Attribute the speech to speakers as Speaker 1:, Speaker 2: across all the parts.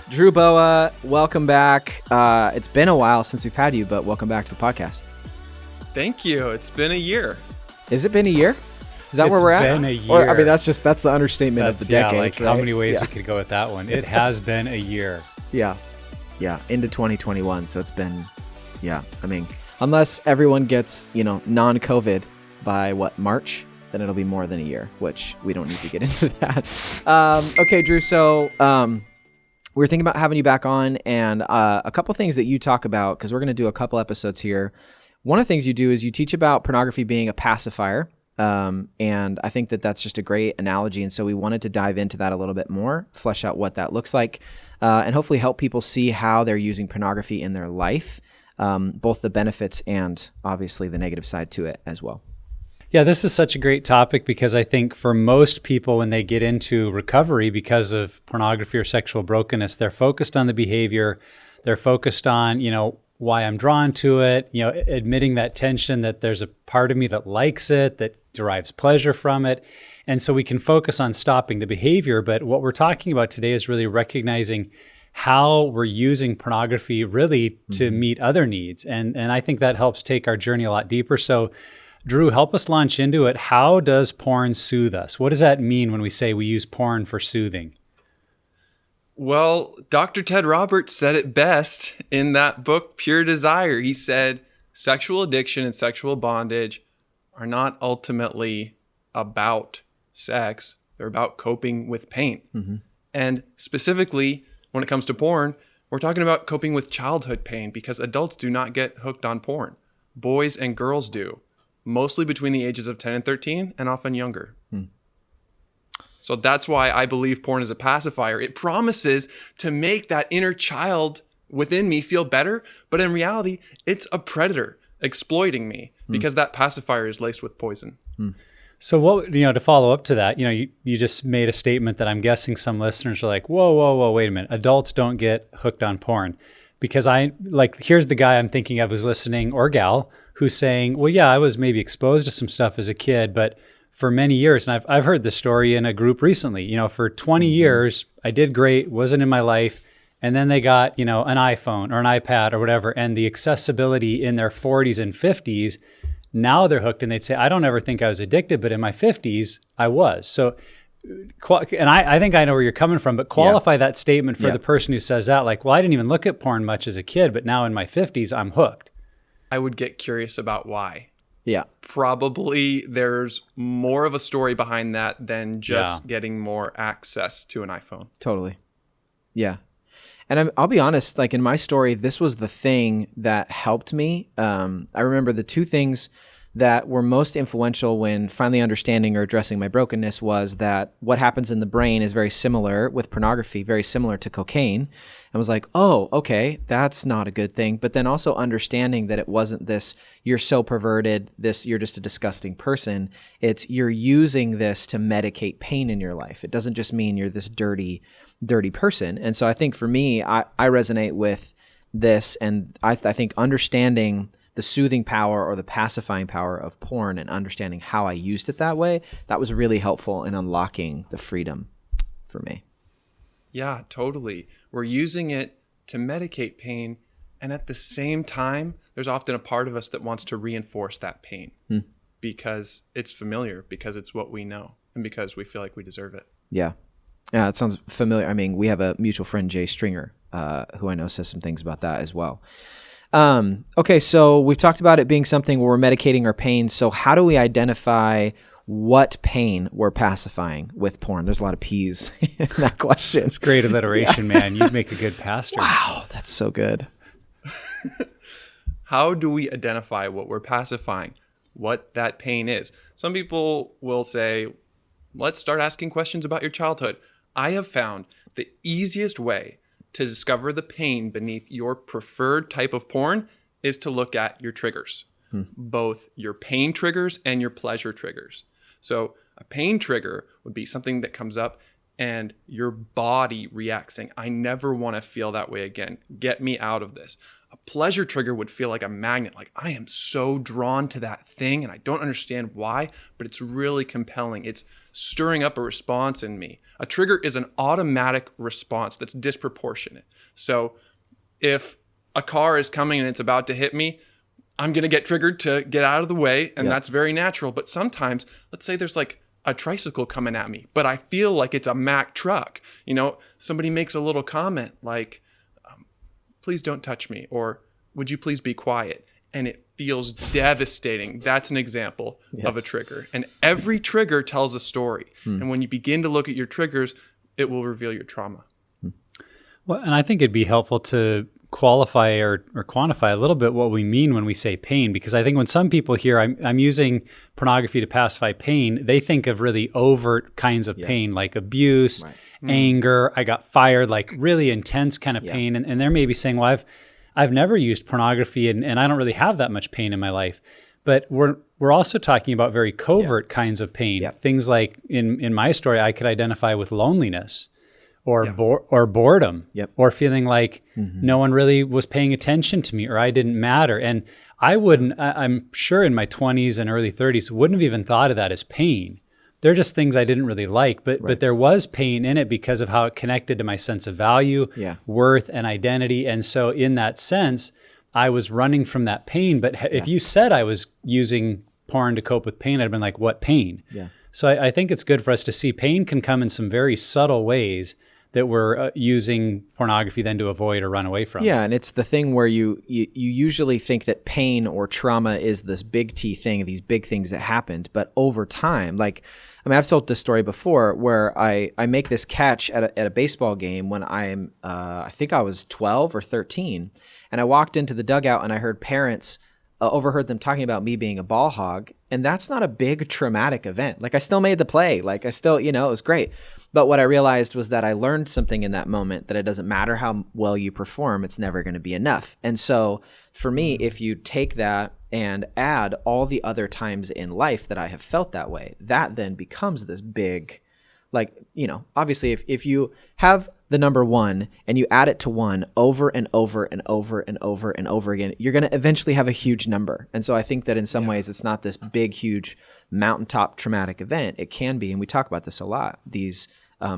Speaker 1: Drew Boa, welcome back. It's been a while since we've had you, but welcome back to the podcast.
Speaker 2: Thank you. It's been a year.
Speaker 1: Has it been a year? Is that where we're at?
Speaker 3: It's been a year.
Speaker 1: Or, that's the understatement of the decade.
Speaker 3: Like
Speaker 1: right?
Speaker 3: how many ways we could go with that one. It has been a year.
Speaker 1: Yeah, into 2021. So it's been, unless everyone gets, non-COVID by March, then it'll be more than a year, which we don't need to get into that. Okay, Drew. So we were thinking about having you back on, and a couple things that you talk about, because we're going to do a couple episodes here. One of the things you do is you teach about pornography being a pacifier. And I think that that's just a great analogy. And so we wanted to dive into that a little bit more, flesh out what that looks like, and hopefully help people see how they're using pornography in their life, both the benefits and obviously the negative side to it as well.
Speaker 3: Yeah, this is such a great topic because I think for most people, when they get into recovery because of pornography or sexual brokenness, they're focused on the behavior. They're focused on, why I'm drawn to it, admitting that tension that there's a part of me that likes it, that derives pleasure from it. And so we can focus on stopping the behavior. But what we're talking about today is really recognizing how we're using pornography really to meet other needs. And I think that helps take our journey a lot deeper. So Drew, help us launch into it. How does porn soothe us? What does that mean when we say we use porn for soothing?
Speaker 2: Well, Dr. Ted Roberts said it best in that book, Pure Desire. He said, sexual addiction and sexual bondage are not ultimately about sex. They're about coping with pain. Mm-hmm. And specifically, when it comes to porn, we're talking about coping with childhood pain because adults do not get hooked on porn. Boys and girls do, mostly between the ages of 10 and 13 and often younger. So that's why I believe porn is a pacifier. It promises to make that inner child within me feel better, but in reality, it's a predator exploiting me because that pacifier is laced with poison.
Speaker 3: So what, to follow up to that, you just made a statement that I'm guessing some listeners are like, whoa, wait a minute. Adults don't get hooked on porn. Because here's the guy I'm thinking of who's listening, or gal, who's saying, well, yeah, I was maybe exposed to some stuff as a kid, but for many years, and I've heard this story in a group recently, for 20 years, I did great, wasn't in my life, and then they got, an iPhone or an iPad or whatever, and the accessibility in their 40s and 50s, now they're hooked, and they'd say, I don't ever think I was addicted, but in my 50s, I was. So, and I think I know where you're coming from, but qualify that statement for the person who says that, well, I didn't even look at porn much as a kid, but now in my 50s, I'm hooked.
Speaker 2: I would get curious about why.
Speaker 1: Yeah. Probably
Speaker 2: there's more of a story behind that than just getting more access to an iPhone.
Speaker 1: Totally. Yeah. And I'll be honest, in my story, this was the thing that helped me. I remember the two things that were most influential when finally understanding or addressing my brokenness was that what happens in the brain is very similar with pornography, very similar to cocaine. I was like, oh, okay, that's not a good thing. But then also understanding that it wasn't this, you're so perverted, you're just a disgusting person. It's you're using this to medicate pain in your life. It doesn't just mean you're this dirty person. And so I think for me, I resonate with this. And I think understanding the soothing power or the pacifying power of porn and understanding how I used it that way, that was really helpful in unlocking the freedom for me.
Speaker 2: Yeah, totally. We're using it to medicate pain. And at the same time, there's often a part of us that wants to reinforce that pain because it's familiar, because it's what we know, and because we feel like we deserve it.
Speaker 1: Yeah. Yeah, it sounds familiar. I mean, we have a mutual friend, Jay Stringer, who I know says some things about that as well. Okay, so we've talked about it being something where we're medicating our pain. So how do we identify what pain we're pacifying with porn? There's a lot of P's in that question.
Speaker 3: It's great alliteration, man. You'd make a good pastor.
Speaker 1: Wow, that's so good.
Speaker 2: How do we identify what we're pacifying, what that pain is? Some people will say, let's start asking questions about your childhood. I have found the easiest way to discover the pain beneath your preferred type of porn is to look at your triggers, both your pain triggers and your pleasure triggers. So a pain trigger would be something that comes up and your body reacts saying, I never want to feel that way again. Get me out of this. A pleasure trigger would feel like a magnet, like I am so drawn to that thing and I don't understand why, but it's really compelling. It's stirring up a response in me. A trigger is an automatic response that's disproportionate. So if a car is coming and it's about to hit me, I'm going to get triggered to get out of the way, and that's very natural. But sometimes, let's say there's like a tricycle coming at me, but I feel like it's a Mack truck. Somebody makes a little comment like, please don't touch me, or would you please be quiet? And it feels devastating. That's an example of a trigger. And every trigger tells a story. And when you begin to look at your triggers, it will reveal your trauma.
Speaker 3: Well, and I think it'd be helpful to qualify or quantify a little bit what we mean when we say pain, because I think when some people hear I'm using pornography to pacify pain, they think of really overt kinds of pain, like abuse, anger, I got fired, like really intense kind of pain. And they're maybe saying, well, I've never used pornography and I don't really have that much pain in my life. But we're also talking about very covert kinds of pain. Things like in my story, I could identify with loneliness or boredom or feeling like no one really was paying attention to me or I didn't matter. And I'm sure in my 20s and early 30s, wouldn't have even thought of that as pain. They're just things I didn't really like, but there was pain in it because of how it connected to my sense of value, worth, and identity. And so in that sense, I was running from that pain. But if you said I was using porn to cope with pain, I'd have been like, what pain? So I think it's good for us to see pain can come in some very subtle ways that we're using pornography then to avoid or run away from.
Speaker 1: Yeah, and it's the thing where you usually think that pain or trauma is this big T thing, these big things that happened. But over time, I've told this story before where I make this catch at a baseball game when I think I was 12 or 13. And I walked into the dugout and I heard parents, overheard them talking about me being a ball hog. And that's not a big traumatic event. Like I still made the play. Like I still, it was great. But what I realized was that I learned something in that moment, that it doesn't matter how well you perform, it's never going to be enough. And so for me, if you take that and add all the other times in life that I have felt that way, that then becomes this big, obviously if you have the number 1 and you add it to 1 over and over and over and over and over again, you're going to eventually have a huge number. And so I think that in some ways it's not this big, huge mountaintop traumatic event. It can be, and we talk about this a lot, these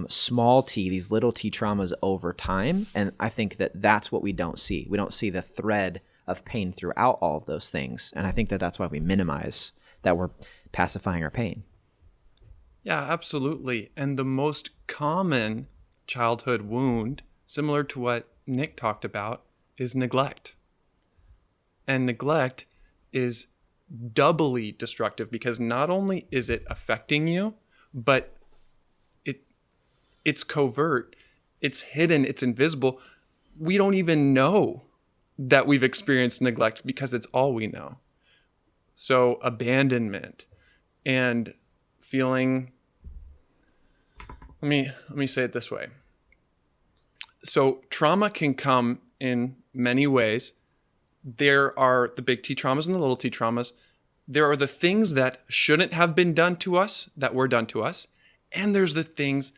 Speaker 1: small t, these little t traumas over time. And I think that that's what we don't see. We don't see the thread of pain throughout all of those things. And I think that that's why we minimize that we're pacifying our pain.
Speaker 2: Yeah, absolutely. And the most common childhood wound, similar to what Nick talked about, is neglect. And neglect is doubly destructive because not only is it affecting you, but it's covert, it's hidden, it's invisible. We don't even know that we've experienced neglect because it's all we know. So abandonment and feeling, let me say it this way. So trauma can come in many ways. There are the big T traumas and the little t traumas. There are the things that shouldn't have been done to us that were done to us. And there's the things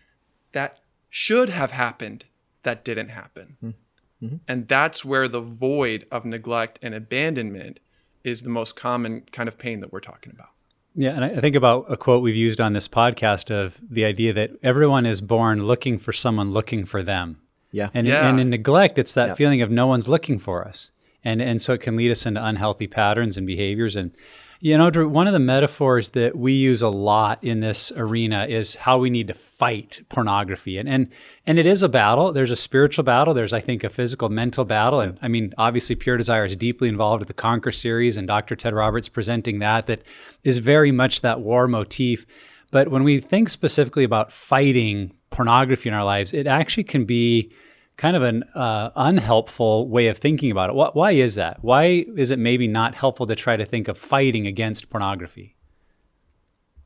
Speaker 2: that should have happened that didn't happen. Mm-hmm. And that's where the void of neglect and abandonment is the most common kind of pain that we're talking about.
Speaker 3: Yeah, and I think about a quote we've used on this podcast of the idea that everyone is born looking for someone looking for them.
Speaker 1: Yeah.
Speaker 3: And in neglect, it's that feeling of no one's looking for us. And so it can lead us into unhealthy patterns and behaviors. And, Drew, one of the metaphors that we use a lot in this arena is how we need to fight pornography. And it is a battle. There's a spiritual battle. There's, I think, a physical, mental battle. And I mean, obviously, Pure Desire is deeply involved with the Conquer series, and Dr. Ted Roberts presenting that is very much that war motif. But when we think specifically about fighting pornography in our lives, it actually can be kind of an unhelpful way of thinking about it. Why is that? Why is it maybe not helpful to try to think of fighting against pornography?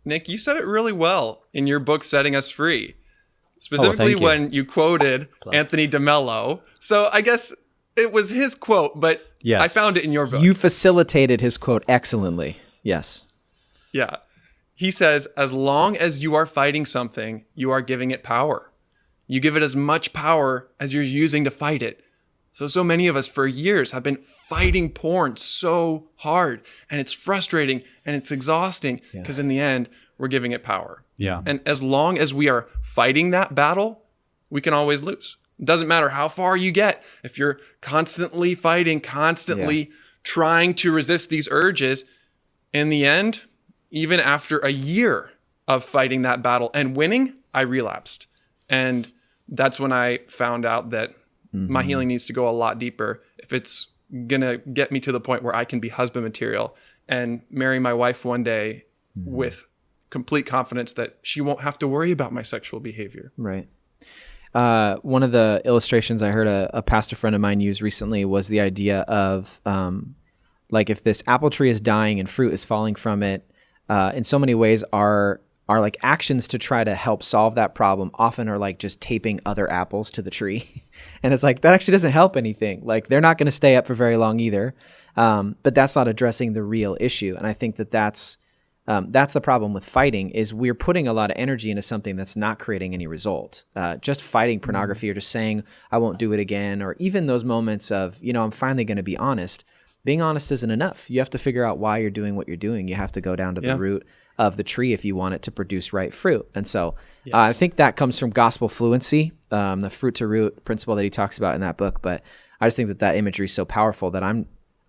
Speaker 2: Nick, you said it really well in your book, Setting Us Free, specifically when you quoted Anthony DeMello. So I guess it was his quote, but I found it in your book.
Speaker 1: You facilitated his quote excellently. Yes.
Speaker 2: Yeah. He says, as long as you are fighting something, you are giving it power. You give it as much power as you're using to fight it. So many of us for years have been fighting porn so hard, and it's frustrating and it's exhausting because in the end, we're giving it power.
Speaker 3: Yeah.
Speaker 2: And as long as we are fighting that battle, we can always lose. It doesn't matter how far you get. If you're constantly fighting, constantly trying to resist these urges, in the end, even after a year of fighting that battle and winning, I relapsed. And that's when I found out that my healing needs to go a lot deeper if it's going to get me to the point where I can be husband material and marry my wife one day with complete confidence that she won't have to worry about my sexual behavior.
Speaker 1: Right. One of the illustrations I heard a pastor friend of mine use recently was the idea of like if this apple tree is dying and fruit is falling from it, in so many ways our like actions to try to help solve that problem often are like just taping other apples to the tree. And it's like, that actually doesn't help anything. Like they're not going to stay up for very long either. But that's not addressing the real issue. And I think that's the problem with fighting is we're putting a lot of energy into something that's not creating any result. Just fighting pornography or just saying, I won't do it again. Or even those moments of, I'm finally going to be honest. Being honest isn't enough. You have to figure out why you're doing what you're doing. You have to go down to the root of the tree if you want it to produce right fruit. And so I think that comes from gospel fluency, the fruit to root principle that he talks about in that book. But I just think that imagery is so powerful that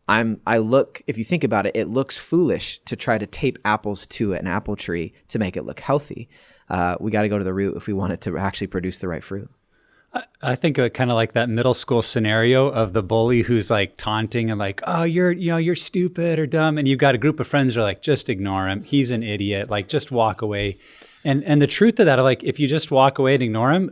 Speaker 1: if you think about it, it looks foolish to try to tape apples to an apple tree to make it look healthy. We got to go to the root if we want it to actually produce the right fruit.
Speaker 3: I think of it kind of like that middle school scenario of the bully who's like taunting and like, oh, you're stupid or dumb. And you've got a group of friends who are like, just ignore him. He's an idiot. Like, just walk away. And the truth of that, like, if you just walk away and ignore him,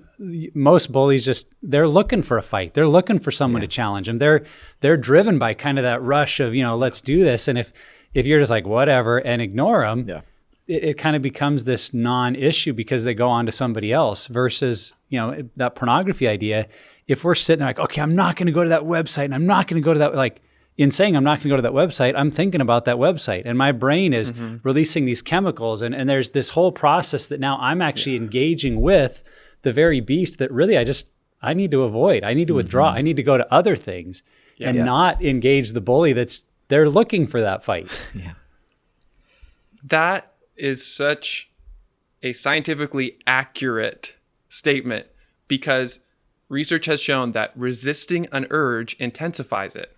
Speaker 3: most bullies they're looking for a fight. They're looking for someone to challenge them. They're driven by kind of that rush of, let's do this. And if you're just like, whatever, and ignore them, it kind of becomes this non-issue because they go on to somebody else versus, that pornography idea. If we're sitting there like, okay, I'm not going to go to that website and I'm not going to go to that, like in saying I'm not going to go to that website, I'm thinking about that website and my brain is releasing these chemicals. And there's this whole process that now I'm actually engaging with the very beast that really I need to avoid. I need to withdraw. I need to go to other things and not engage the bully they're looking for that fight.
Speaker 1: Yeah.
Speaker 2: That is such a scientifically accurate statement because research has shown that resisting an urge intensifies it.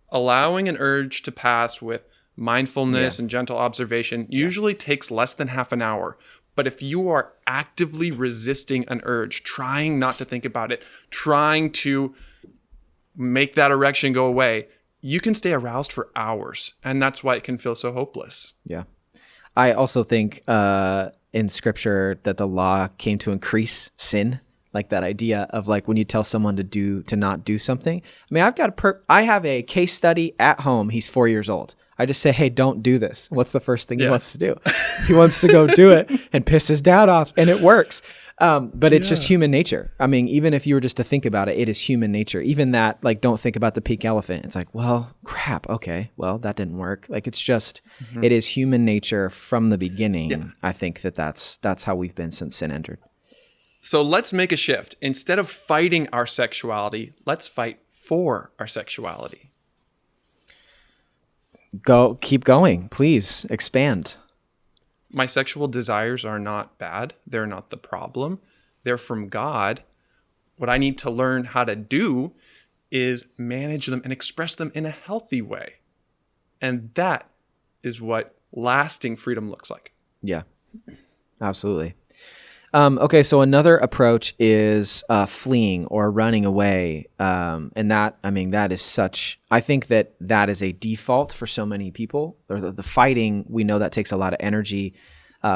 Speaker 2: Allowing an urge to pass with mindfulness and gentle observation usually takes less than half an hour. But if you are actively resisting an urge, trying not to think about it, trying to make that erection go away, you can stay aroused for hours. And that's why it can feel so hopeless.
Speaker 1: Yeah. I also think in scripture that the law came to increase sin, like that idea of like when you tell someone to not do something. I mean, I have a case study at home. He's 4 years old. I just say, hey, don't do this. What's the first thing he wants to do? He wants to go do it and piss his dad off, and it works. But it's just human nature. I mean, even if you were just to think about it, it is human nature. Even that, like, don't think about the pink elephant. It's like, well, crap. Okay. Well, that didn't work. Like, it's just, it is human nature from the beginning. Yeah. I think that's how we've been since sin entered.
Speaker 2: So let's make a shift. Instead of fighting our sexuality, let's fight for our sexuality.
Speaker 1: Keep going. Please expand.
Speaker 2: My sexual desires are not bad. They're not the problem. They're from God. What I need to learn how to do is manage them and express them in a healthy way. And that is what lasting freedom looks like. Yeah, absolutely. Okay, so another approach is fleeing or running away. And that is such, I think that is a default for so many people. Or the fighting, we know that takes a lot of energy.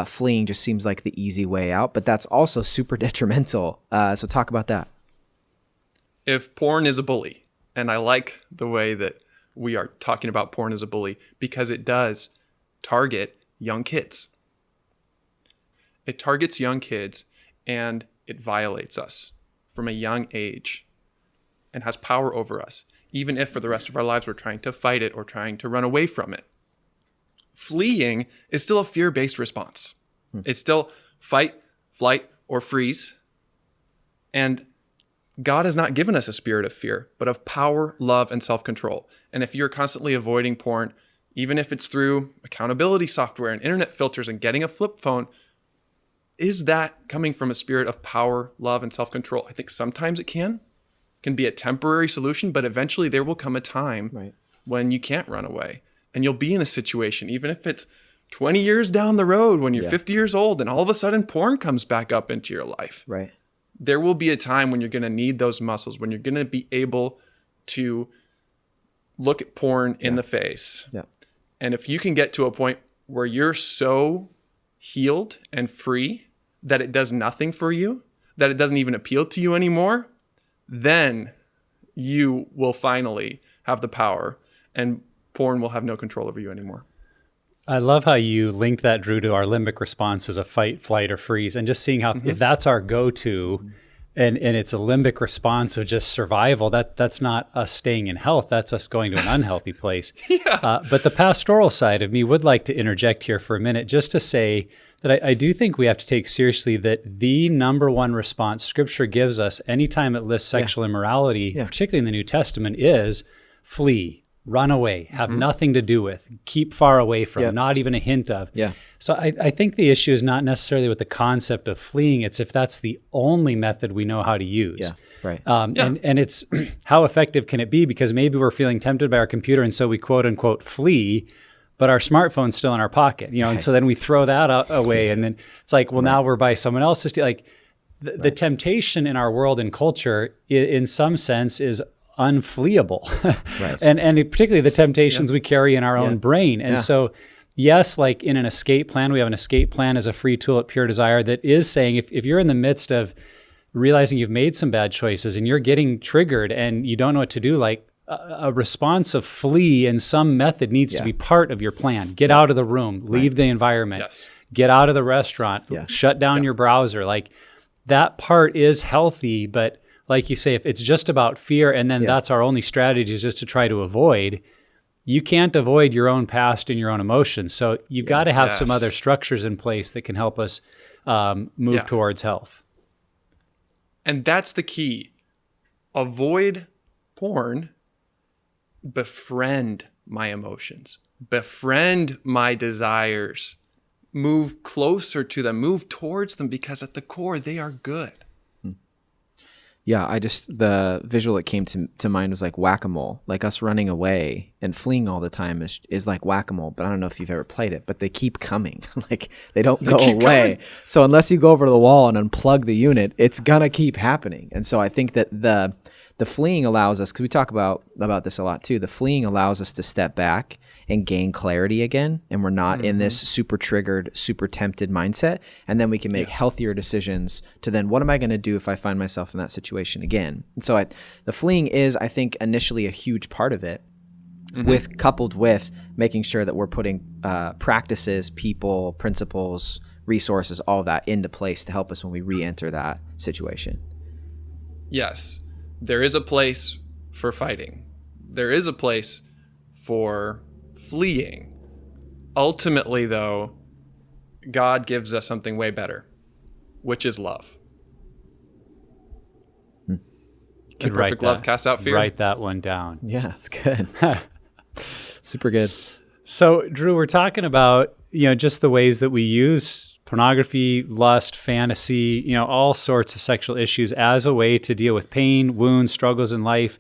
Speaker 2: Fleeing just seems like the easy way out, but that's also super detrimental. So talk about that. If porn is a bully, and I like the way that we are talking about porn as a bully, because it does target young kids. It targets young kids and it violates us from a young age and has power over us, even if for the rest of our lives we're trying to fight it or trying to run away from it. fleeing is still a fear-based response. It's still fight, flight, or freeze. And God has not given us a spirit of fear, but of power, love, and self-control. And if you're constantly avoiding porn, even if it's through accountability software and internet filters and getting a flip phone, is that coming from a spirit of power, love, and self-control? I think sometimes it can be a temporary solution, but eventually there will come a time when you can't run away. And you'll be in a situation, even if it's 20 years down the road when you're 50 years old and all of a sudden porn comes back up into your life.
Speaker 1: Right.
Speaker 2: There will be a time when you're going to need those muscles, when you're going to be able to look at porn in the face.
Speaker 1: Yeah.
Speaker 2: And if you can get to a point where you're so healed and free that it does nothing for you, that it doesn't even appeal to you anymore, then you will finally have the power and porn will have no control over you anymore.
Speaker 3: I love how you link that, Drew, to our limbic response as a fight, flight, or freeze, and just seeing how if that's our go-to and it's a limbic response of just survival, that's not us staying in health, that's us going to an unhealthy place. But the pastoral side of me would like to interject here for a minute just to say that I do think we have to take seriously that the number one response Scripture gives us anytime it lists sexual immorality, particularly in the New Testament, is flee. Run away, have nothing to do with, keep far away from, not even a hint of. So I think the issue is not necessarily with the concept of fleeing, it's if that's the only method we know how to use. And it's how effective can it be? Because maybe we're feeling tempted by our computer and so we quote unquote flee, but our smartphone's still in our pocket, and so then we throw that away and then it's like, well, now we're by someone else's, like the temptation in our world and culture in some sense is unfleeable. and particularly the temptations we carry in our own brain. And so, yes, like in an escape plan, we have an escape plan as a free tool at Pure Desire that is saying if you're in the midst of realizing you've made some bad choices and you're getting triggered and you don't know what to do, like a response of flee in some method needs to be part of your plan. Get out of the room, leave the environment, get out of the restaurant, shut down your browser. Like that part is healthy, but like you say, if it's just about fear and then that's our only strategy is just to try to avoid, you can't avoid your own past and your own emotions. So you've got to have some other structures in place that can help us move towards health.
Speaker 2: And that's the key. Avoid porn, befriend my emotions, befriend my desires, move closer to them, move towards them, because at the core, they are good.
Speaker 1: Yeah, the visual that came to mind was like whack-a-mole. Like us running away and fleeing all the time is like whack-a-mole, but I don't know if you've ever played it, but they keep coming. Like they don't go away. So unless you go over to the wall and unplug the unit, it's gonna keep happening. And so I think that the fleeing allows us, because we talk about this a lot too, the fleeing allows us to step back and gain clarity again, and we're not in this super triggered, super tempted mindset, and then we can make healthier decisions to then, what am I going to do if I find myself in that situation again? And so the fleeing is, I think, initially a huge part of it, coupled with making sure that we're putting practices, people, principles, resources, all of that into place to help us when we re-enter that situation.
Speaker 2: Yes, there is a place for fighting. There is a place for fleeing. Ultimately, though, God gives us something way better, which is love. Can perfect love cast out fear?
Speaker 3: Write that one down.
Speaker 1: Yeah, it's good. Super good.
Speaker 3: So, Drew, we're talking about, just the ways that we use pornography, lust, fantasy, all sorts of sexual issues as a way to deal with pain, wounds, struggles in life.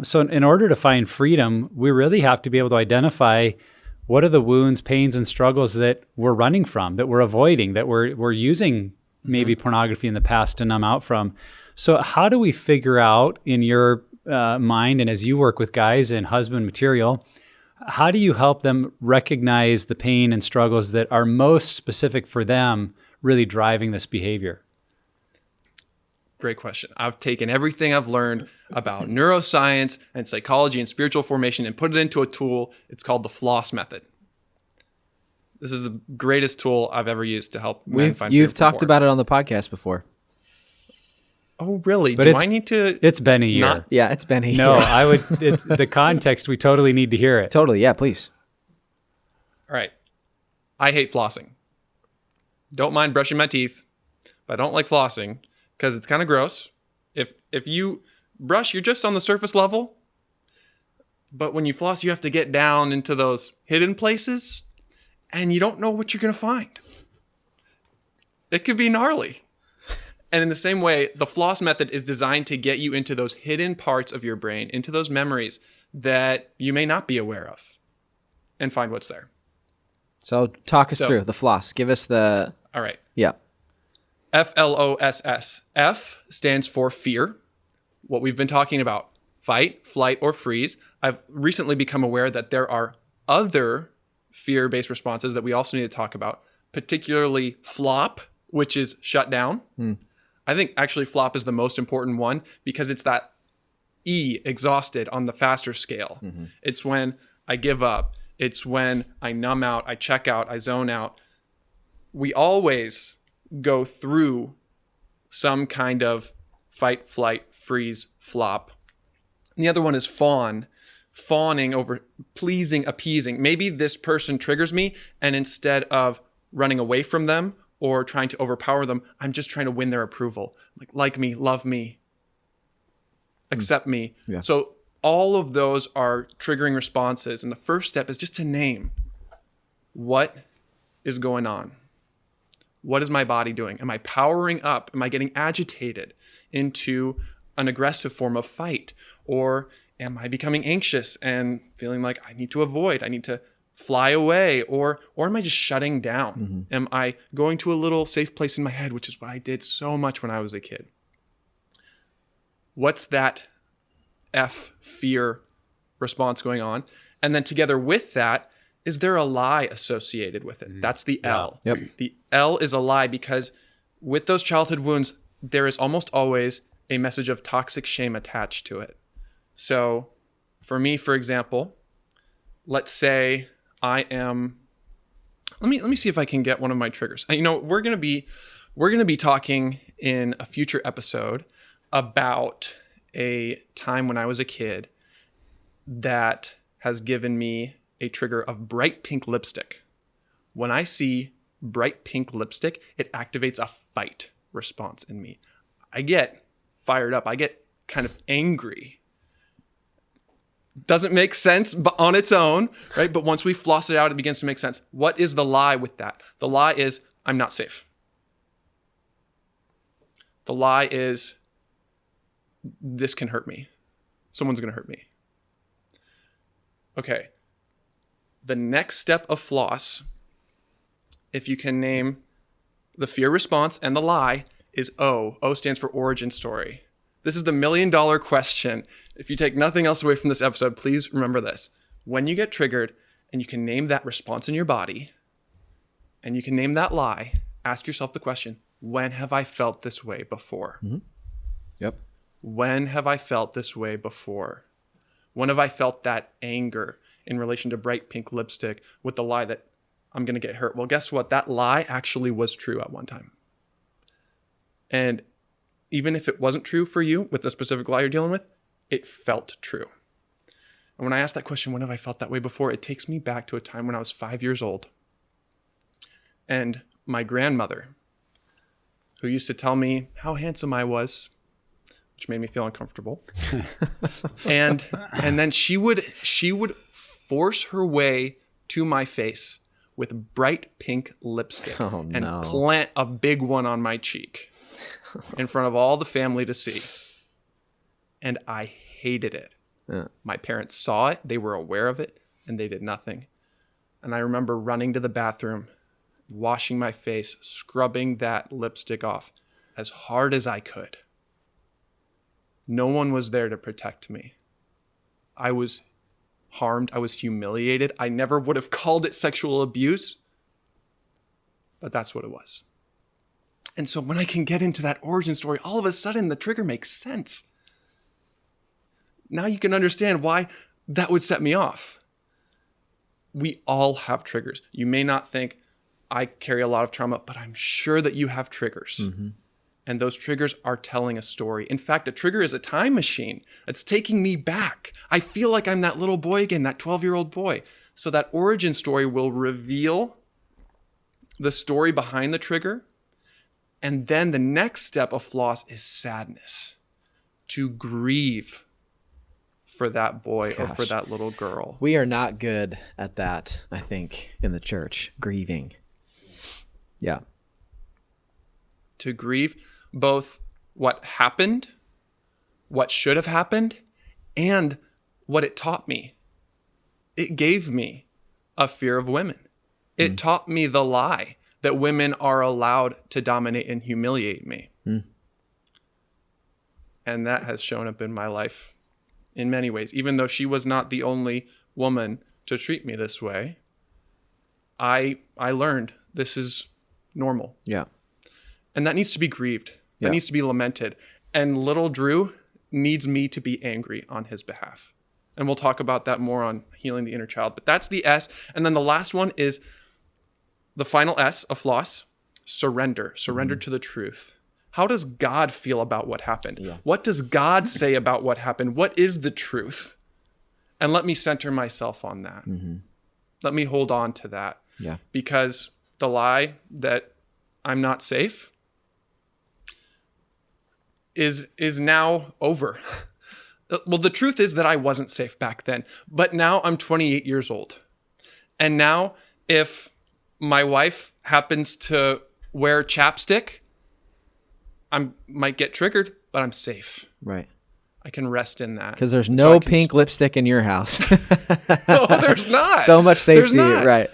Speaker 3: So in order to find freedom, we really have to be able to identify what are the wounds, pains, and struggles that we're running from, that we're avoiding, that we're using maybe pornography in the past to numb out from. So how do we figure out in your mind, and as you work with guys in husband material, how do you help them recognize the pain and struggles that are most specific for them really driving this behavior?
Speaker 2: Great question. I've taken everything I've learned about neuroscience and psychology and spiritual formation and put it into a tool. It's called the Floss Method. This is the greatest tool I've ever used to help men find freedom.
Speaker 1: You've talked about it on the podcast before.
Speaker 2: Oh, really?
Speaker 3: But
Speaker 2: Do I need to?
Speaker 3: It's been a year.
Speaker 1: Yeah, it's been a year.
Speaker 3: No, I would. It's the context. We totally need to hear it.
Speaker 1: Totally. Yeah, please.
Speaker 2: All right. I hate flossing. Don't mind brushing my teeth, but I don't like flossing because it's kind of gross. If you brush, you're just on the surface level. But when you floss, you have to get down into those hidden places, and you don't know what you're going to find. It could be gnarly. And in the same way, the floss method is designed to get you into those hidden parts of your brain, into those memories that you may not be aware of, and find what's there.
Speaker 1: So talk us through the floss. Give us the...
Speaker 2: All right.
Speaker 1: Yeah.
Speaker 2: FLOSS. F stands for fear. What we've been talking about. Fight, flight, or freeze. I've recently become aware that there are other fear-based responses that we also need to talk about, particularly flop, which is shut down. I think actually flop is the most important one because it's that E, exhausted, on the faster scale. It's when I give up. It's when I numb out, I check out, I zone out. We always go through some kind of fight, flight, freeze, flop. And the other one is fawn. Fawning over, pleasing, appeasing. Maybe this person triggers me, and instead of running away from them or trying to overpower them, I'm just trying to win their approval. Like me, love me, accept me.
Speaker 1: Yeah.
Speaker 2: So all of those are triggering responses. And the first step is just to name what is going on. What is my body doing? Am I powering up? Am I getting agitated into an aggressive form of fight? Or am I becoming anxious and feeling like I need to avoid, I need to fly away? Or am I just shutting down? Am I going to a little safe place in my head, which is what I did so much when I was a kid? What's that F, fear response going on? And then together with that, is there a lie associated with it? That's the L.
Speaker 1: Yep.
Speaker 2: The L is a lie because with those childhood wounds, there is almost always a message of toxic shame attached to it. So for me, for example, let's say I am, let me see if I can get one of my triggers. You know, we're going to be talking in a future episode about a time when I was a kid that has given me a trigger of bright pink lipstick. When I see bright pink lipstick, it activates a fight response in me. I get fired up. I get kind of angry. Doesn't make sense on its own, right? But once we floss it out, it begins to make sense. What is the lie with that? The lie is, I'm not safe. The lie is, this can hurt me. Someone's going to hurt me. Okay. The next step of floss, if you can name the fear response and the lie, is O. O stands for origin story. This is the $1 million question. If you take nothing else away from this episode, please remember this. When you get triggered and you can name that response in your body and you can name that lie, ask yourself the question, when have I felt this way before?
Speaker 1: Yep.
Speaker 2: When have I felt this way before? When have I felt that anger in relation to bright pink lipstick with the lie that I'm going to get hurt? Well, guess what? That lie actually was true at one time. And even if it wasn't true for you with the specific lie you're dealing with, it felt true. And when I ask that question, when have I felt that way before? It takes me back to a time when I was 5 years old. And my grandmother, who used to tell me how handsome I was, which made me feel uncomfortable. and then she would force her way to my face with bright pink lipstick and plant a big one on my cheek in front of all the family to see. And I hated it. Yeah. My parents saw it, they were aware of it, and they did nothing. And I remember running to the bathroom, washing my face, scrubbing that lipstick off as hard as I could. No one was there to protect me. I was harmed. I was humiliated. I never would have called it sexual abuse, but that's what it was. And so when I can get into that origin story, all of a sudden the trigger makes sense. Now you can understand why that would set me off. We all have triggers. You may not think I carry a lot of trauma, but I'm sure that you have triggers. Mm-hmm. And those triggers are telling a story. In fact, a trigger is a time machine. It's taking me back. I feel like I'm that little boy again, that 12-year-old boy. So that origin story will reveal the story behind the trigger. And then the next step of floss is sadness, to grieve for that boy or for that little girl.
Speaker 1: We are not good at that, I think, in the church, grieving. Yeah.
Speaker 2: To grieve both what happened, what should have happened, and what it taught me. It gave me a fear of women. It taught me the lie that women are allowed to dominate and humiliate me. And that has shown up in my life in many ways. Even though she was not the only woman to treat me this way, I learned this is normal.
Speaker 1: Yeah.
Speaker 2: And that needs to be grieved. That needs to be lamented. And little Drew needs me to be angry on his behalf. And we'll talk about that more on healing the inner child. But that's the S. And then the last one is the final S of floss, surrender. Surrender to the truth. How does God feel about what happened? Yeah. What does God say about what happened? What is the truth? And let me center myself on that. Let me hold on to that.
Speaker 1: Yeah.
Speaker 2: Because the lie that I'm not safe is now over. Well, the truth is that I wasn't safe back then, but now I'm 28 years old. And now if my wife happens to wear chapstick, I might get triggered, but I'm safe.
Speaker 1: Right.
Speaker 2: I can rest in that.
Speaker 1: Because there's no pink lipstick in your house.
Speaker 2: No, there's not.
Speaker 1: So much safety. Right.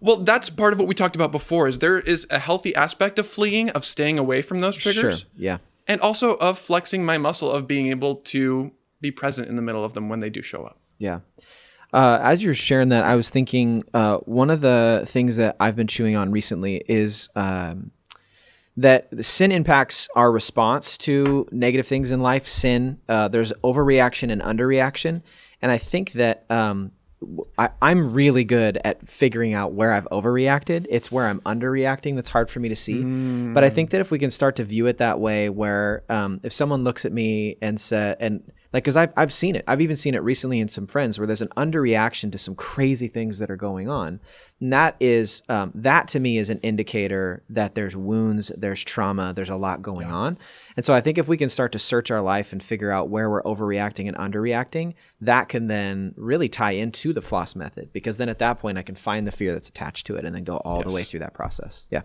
Speaker 2: Well, that's part of what we talked about before, is there is a healthy aspect of fleeing, of staying away from those triggers.
Speaker 1: Sure. Yeah.
Speaker 2: And also of flexing my muscle of being able to be present in the middle of them when they do show up.
Speaker 1: Yeah. As you're sharing that, I was thinking one of the things that I've been chewing on recently is that the sin impacts our response to negative things in life. Sin, there's overreaction and underreaction. And I think that I'm really good at figuring out where I've overreacted. It's where I'm underreacting that's hard for me to see. But I think that if we can start to view it that way, where if someone looks at me and said, and like, because I've seen it. I've even seen it recently in some friends where there's an underreaction to some crazy things that are going on. And that is, that to me is an indicator that there's wounds, there's trauma, there's a lot going on. And so I think if we can start to search our life and figure out where we're overreacting and underreacting, that can then really tie into the floss method, because then at that point I can find the fear that's attached to it and then go all the way through that process. Yeah.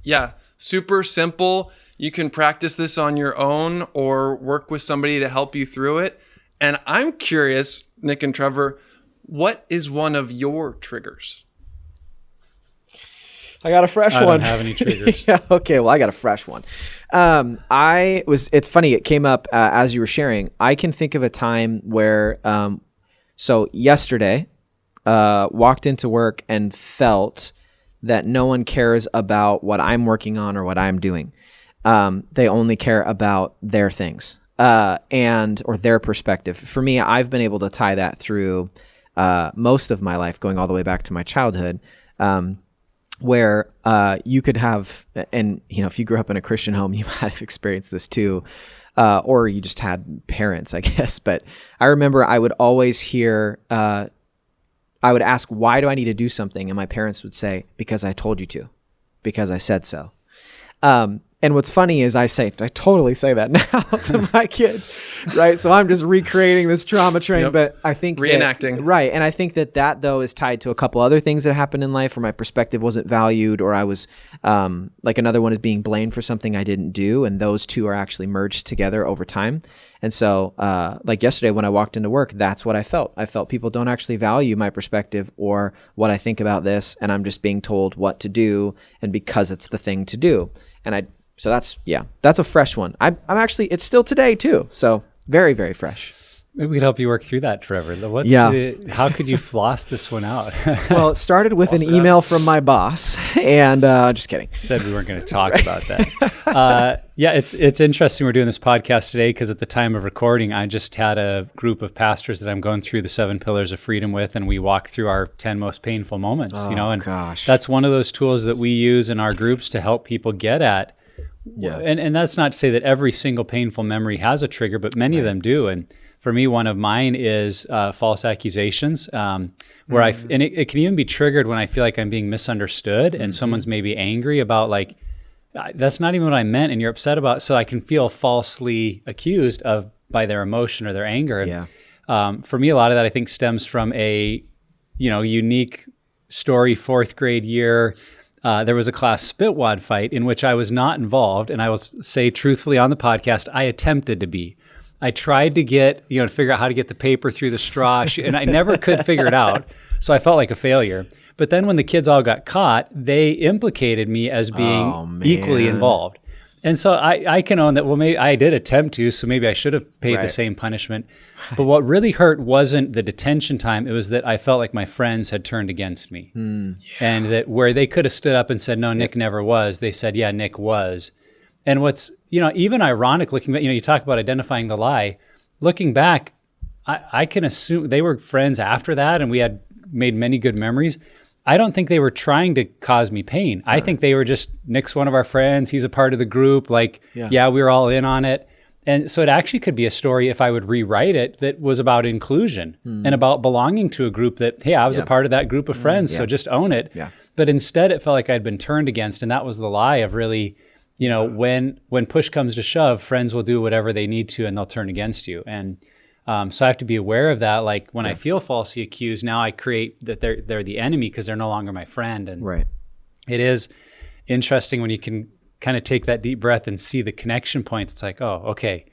Speaker 2: Yeah. Super simple. You can practice this on your own or work with somebody to help you through it. And I'm curious, Nick and Trevor, what is one of your triggers?
Speaker 1: I got a fresh one.
Speaker 3: I don't have any triggers.
Speaker 1: Yeah, okay, well, I got a fresh one. It's funny, it came up as you were sharing. I can think of a time where, so yesterday, walked into work and felt that no one cares about what I'm working on or what I'm doing. They only care about their things or their perspective. For me, I've been able to tie that through most of my life, going all the way back to my childhood, where you could have, and if you grew up in a Christian home, you might have experienced this too, or you just had parents, I guess. But I remember I would always hear, I would ask, why do I need to do something? And my parents would say, because I told you to, because I said so. And what's funny is I totally say that now to my kids, right? So I'm just recreating this trauma train, but I think
Speaker 2: reenacting.
Speaker 1: Right. And I think that though is tied to a couple other things that happened in life where my perspective wasn't valued, or I was, like another one is being blamed for something I didn't do. And those two are actually merged together over time. And so, like yesterday when I walked into work, that's what I felt. I felt people don't actually value my perspective or what I think about this. And I'm just being told what to do. And because it's the thing to do. So that's a fresh one. I'm actually, it's still today too. So very, very fresh.
Speaker 3: Maybe we could help you work through that, Trevor. How could you floss this one out?
Speaker 1: Well, it started with an email from my boss, and just kidding.
Speaker 3: Said we weren't going to talk about that. It's interesting we're doing this podcast today because at the time of recording, I just had a group of pastors that I'm going through the 7 pillars of freedom with, and we walked through our 10 most painful moments. And
Speaker 1: gosh.
Speaker 3: That's one of those tools that we use in our groups to help people get at
Speaker 1: Yeah.
Speaker 3: And that's not to say that every single painful memory has a trigger, but many of them do. And for me, one of mine is false accusations, where and it can even be triggered when I feel like I'm being misunderstood and someone's maybe angry about like, that's not even what I meant, and you're upset about. So I can feel falsely accused of by their emotion or their anger. And, for me, a lot of that I think stems from a, unique story. 4th grade year, there was a class spitwad fight in which I was not involved, and I will say truthfully on the podcast, I attempted to be. I tried to get, to figure out how to get the paper through the straw, and I never could figure it out. So I felt like a failure. But then when the kids all got caught, they implicated me as being equally involved. And so I can own that, well, maybe I did attempt to, so maybe I should have paid the same punishment. But what really hurt wasn't the detention time. It was that I felt like my friends had turned against me. And that where they could have stood up and said, no, Nick never was, they said, yeah, Nick was. And what's, even ironic looking back, you talk about identifying the lie. Looking back, I can assume they were friends after that, and we had made many good memories. I don't think they were trying to cause me pain. I think they were just, Nick's one of our friends. He's a part of the group. Like, we were all in on it. And so it actually could be a story, if I would rewrite it, that was about inclusion and about belonging to a group that, hey, I was a part of that group of friends, so just own it. But instead it felt like I'd been turned against, and that was the lie of really, when push comes to shove, friends will do whatever they need to and they'll turn against you. And so I have to be aware of that. Like when I feel falsely accused, now I create that they're the enemy because they're no longer my friend. And it is interesting when you can kind of take that deep breath and see the connection points. It's like, oh, okay,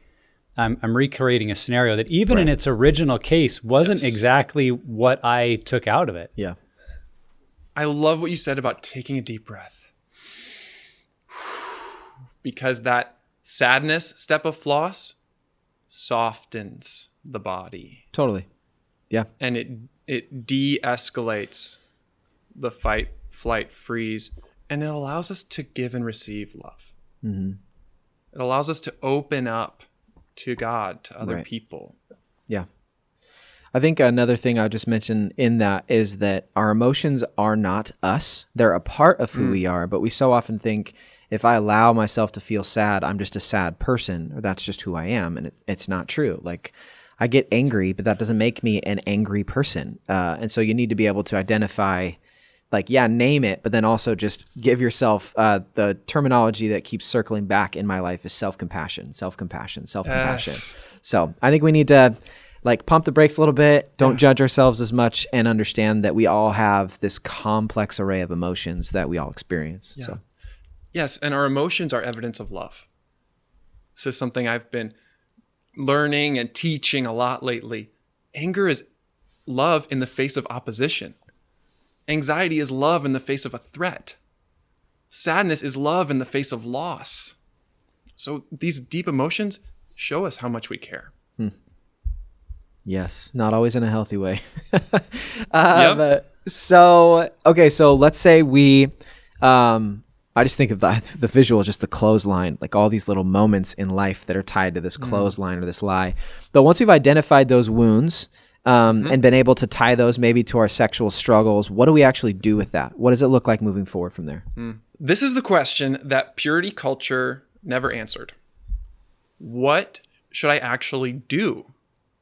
Speaker 3: I'm recreating a scenario that even in its original case wasn't exactly what I took out of it.
Speaker 1: Yeah.
Speaker 2: I love what you said about taking a deep breath. Because that sadness step of floss softens the body.
Speaker 1: Totally. Yeah.
Speaker 2: And it de-escalates the fight, flight, freeze, and it allows us to give and receive love. It allows us to open up to God, to other people.
Speaker 1: Yeah. I think another thing I'll just mention in that is that our emotions are not us. They're a part of who we are, but we so often think if I allow myself to feel sad, I'm just a sad person, or that's just who I am. And it's not true. Like I get angry, but that doesn't make me an angry person. And so you need to be able to identify, like, name it, but then also just give yourself the terminology that keeps circling back in my life is self-compassion. Yes. So I think we need to pump the brakes a little bit, don't judge ourselves as much, and understand that we all have this complex array of emotions that we all experience.
Speaker 2: Yeah.
Speaker 1: So.
Speaker 2: Yes, and our emotions are evidence of love. This is something I've been learning and teaching a lot lately. Anger is love in the face of opposition. Anxiety is love in the face of a threat. Sadness is love in the face of loss. So these deep emotions show us how much we care.
Speaker 1: Yes, not always in a healthy way. So let's say we... I just think of the visual, just the clothesline, like all these little moments in life that are tied to this clothesline or this lie. But once we've identified those wounds and been able to tie those maybe to our sexual struggles, what do we actually do with that? What does it look like moving forward from there?
Speaker 2: This is the question that purity culture never answered. What should I actually do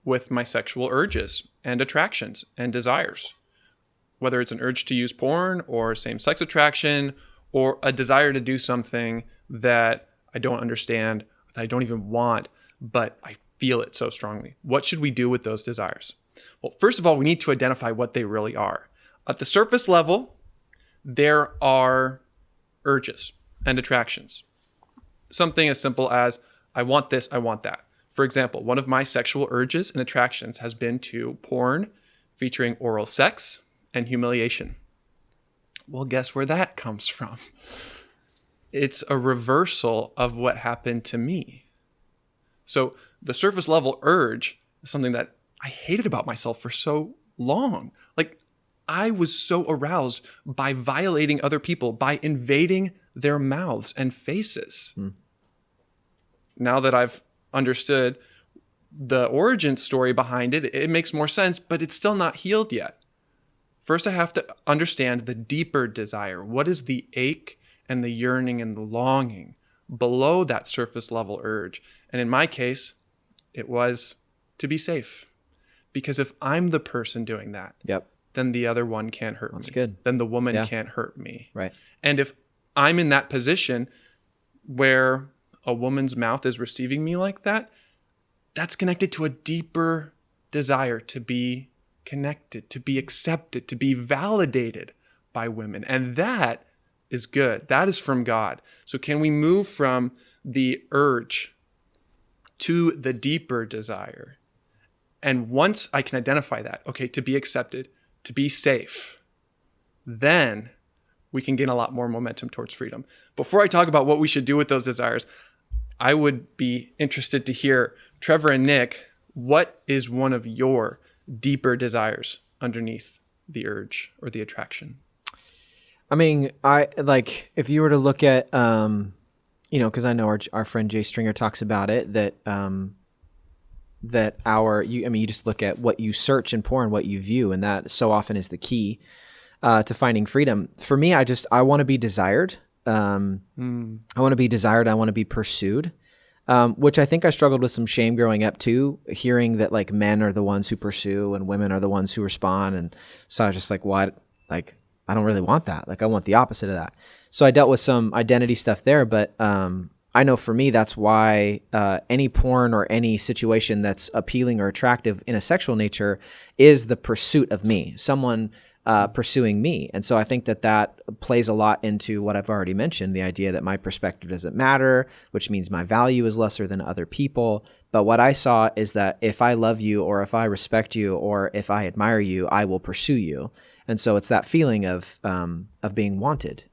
Speaker 2: with my sexual urges and attractions and desires? Whether it's an urge to use porn or same-sex attraction, or a desire to do something that I don't understand, that I don't even want, but I feel it so strongly. What should we do with those desires? Well, first of all, we need to identify what they really are. At the surface level, there are urges and attractions. Something as simple as, I want this, I want that. For example, one of my sexual urges and attractions has been to porn featuring oral sex and humiliation. Well, guess where that comes from? It's a reversal of what happened to me. So the surface level urge is something that I hated about myself for so long. Like I was so aroused by violating other people, by invading their mouths and faces. Now that I've understood the origin story behind it, it makes more sense, but it's still not healed yet. First, I have to understand the deeper desire. What is the ache and the yearning and the longing below that surface level urge. And in my case, it was to be safe. Because if I'm the person doing that,
Speaker 1: Yep.
Speaker 2: then the other one can't hurt me.
Speaker 1: That's good.
Speaker 2: Then the woman
Speaker 1: Yeah.
Speaker 2: can't hurt me.
Speaker 1: Right.
Speaker 2: And if I'm in that position where a woman's mouth is receiving me like that, that's connected to a deeper desire to be connected, to be accepted, to be validated by women. And that is good. That is from God. So can we move from the urge to the deeper desire? And once I can identify that, okay, to be accepted, to be safe, then we can gain a lot more momentum towards freedom. Before I talk about what we should do with those desires, I would be interested to hear, Trevor and Nick, what is one of your deeper desires underneath the urge or the attraction?
Speaker 1: I mean, I like if you were to look at, because I know our friend Jay Stringer talks about it, that you just look at what you search in porn, what you view, and that so often is the key to finding freedom. For me, I want to be desired. I want to be desired. I want to be pursued, which I think I struggled with some shame growing up too, hearing that like men are the ones who pursue and women are the ones who respond. And so I was just like, what? Like, I don't really want that. Like, I want the opposite of that. So I dealt with some identity stuff there, but I know for me, that's why any porn or any situation that's appealing or attractive in a sexual nature is the pursuit of me, someone pursuing me. And so I think that plays a lot into what I've already mentioned, the idea that my perspective doesn't matter, which means my value is lesser than other people. But what I saw is that if I love you or if I respect you or if I admire you, I will pursue you. And so it's that feeling of being wanted.